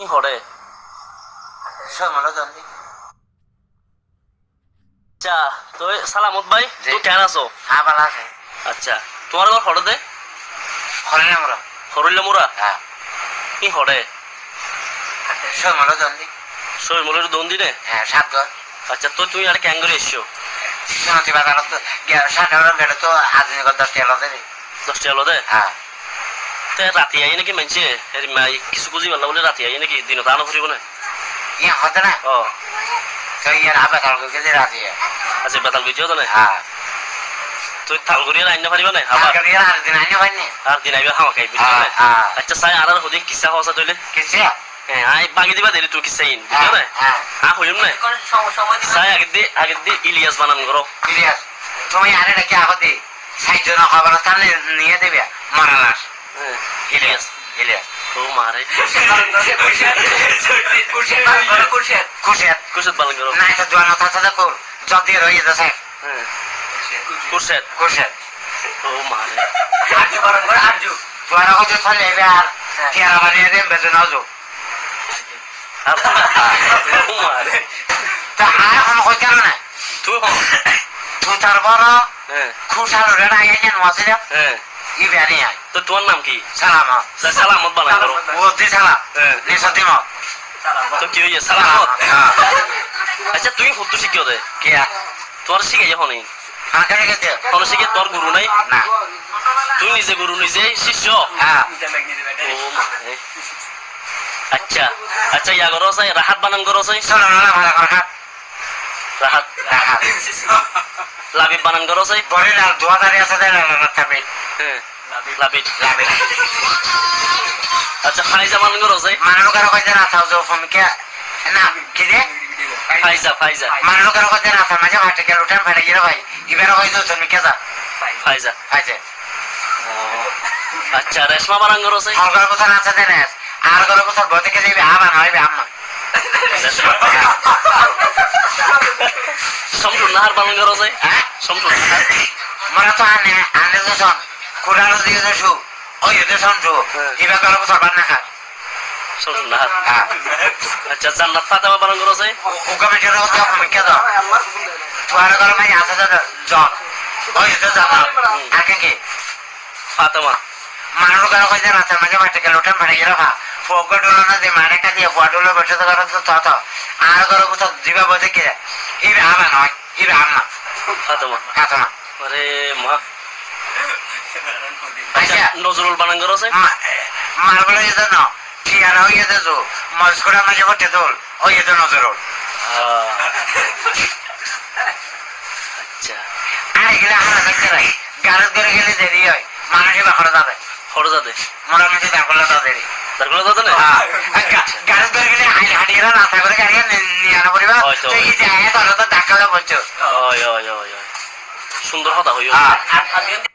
কি হরে সমলো জলদি আচ্ছা তো সালামত ভাই জি। তো কেন আছো হ্যাঁ ভালো আছে আচ্ছা তোমার ঘর হরে দে হলেন আমরা হরইলে মোরা হ্যাঁ কি হরে সমলো জলদি শরীর মলের দোন দিনে হ্যাঁ 7 ঘর আচ্ছা তো তুমি আর ক্যাং করে এসছো শুনতে বাজার তো 7 গেলে তো আধুনিক 10 টাকা লদে 10 টাকা লদে হ্যাঁ তে রাতি আই নাকি মানছে এর মাই কিছু বুঝি পারলা বলে রাতি আই নাকি দিন দানো ফুরিব না ইয়া হতে না ও তো ইয়ার আবে কালকে গেছে রাতে আচ্ছা বেতাল বুঝিও তো না হ্যাঁ তুই থাল করিয়া রান্না পারিবা না আবার কালকে ইয়ার আর দিন আইনে হয়নি আর দিন আইবে হাওয়া খাই বুঝছো না হ্যাঁ আচ্ছা সাই আর হদি কিসা হসা তইলে কিছু হ্যাঁ আই বাগি দিবা দেরি তুই কিসা ইন বুঝছো না হ্যাঁ হইম না সাই আগে দি ইলিয়াস বানান করো ইলিয়াস তুমি আরে নাকি আহদি সাইজন খবর স্থানে নিয়ে দেবে মারালাস হ্যাঁ ইলিয়াস ইলিয়াস ও মারে কুশিয়াত কুশত বানান করো না এটা দোয়ানো থাকা কর যদি রয়ে যাচ্ছে হ্যাঁ কুশত কুশিয়াত ও মারে দোয়ানো হতে চলে এবে আর টিয়ারা বানিয়ে দেন বেতন হজো আর ও মারে তা আর এখন হইতে না তুই তুই তার বড় হ্যাঁ খুশালো রে না আইয়া নোয়াছিল হ্যাঁ ই বেরি আই তো তোমার নাম কি সালাম সালামত বানান করো ও দি সালাম হ্যাঁ নিসতিম তো কি হইছে সালামত আচ্ছা তুই হতো শিখিও দে কে তোর শিখে যখন আমাকে গেছে তোর শিখে তোর গুরু নাই না তুই নিজে গুরু নিজে শিষ্য হ্যাঁ ও মারে আচ্ছা আচ্ছা ইয়া করো সাই রাহাত বানান করো সাই চলো না ভালো করে রাহাত রাখা লাবিব বানান করো সাই বলে না 2000 আছে দেন না থাকবে হ্যাঁ লাবিব লাভে আচ্ছা ফাইজা বানান করো সাই মানলো কারো কইতে না থাও ফোন কে না কি রে ফাইজা মানলো কারো কইতে না থাও মাঝে মাঠে গেল টাইম ফাড়ে গেল ভাই ইবের কইতো তুমি কে যা ফাইজা আচ্ছা আচ্ছা রেশমা বানান করো সাই সরকার কথা না আছে দেন আর কারো কথা বলতে কে দিবে আবার হইবে আম্মা সমঝুন নাহার বানান করো সাই হ্যাঁ সমঝুন নাহার মরা তো আনে আনে তো সন কুড়ালো দিয়ে দেশু ওই দেশন তো ইবে কারো কথা বান না খা সমঝুন নাহার হ্যাঁ আচ্ছা জান্নাত ফাতেমা বানান করো সাই ওকে যেটা কথা আমি কে দাও তোমার ঘর মাই আছে দাদা জন ওই তো জানা আর কে ফাতেমা মানলো কারো কইতে না আছে মাঝে মাঠে গেল টাইম ফাড়ে গেল হ্যাঁ ফোকটলো না দে মানে কা দিয়ে ফটোলো বসে তো করো তো তো আর কারো কথা দিবা বলতে কে ইবে আবার নয় ইবে আম্মা ফাতেমা কাতমা আরে মা আচ্ছা আচ্ছা নজরুল বানান করো সাই মারগুলো যেত না টিয়ারা হয়ে যেত মস্করা মাঝে করতে তোল ওই যেত নজরুল আচ্ছা আর এগুলো হারা দেখতে রাই গারদ করে গেলে দেরি হয় মানুষই বাখরা যাবে হরজাদে মরা মাঝে দাঁড়গুলো তো দেরি তারপরে দাদা না গারদ করে গেলে হাঁটিয়েরা রাস্তা করে গাড়ি নিয়ে আনা পড়িবা হয়তো। তো এই যে আয়া তাহলে তো ধাক্কা বলছো সুন্দর কথা হইও হ্যাঁ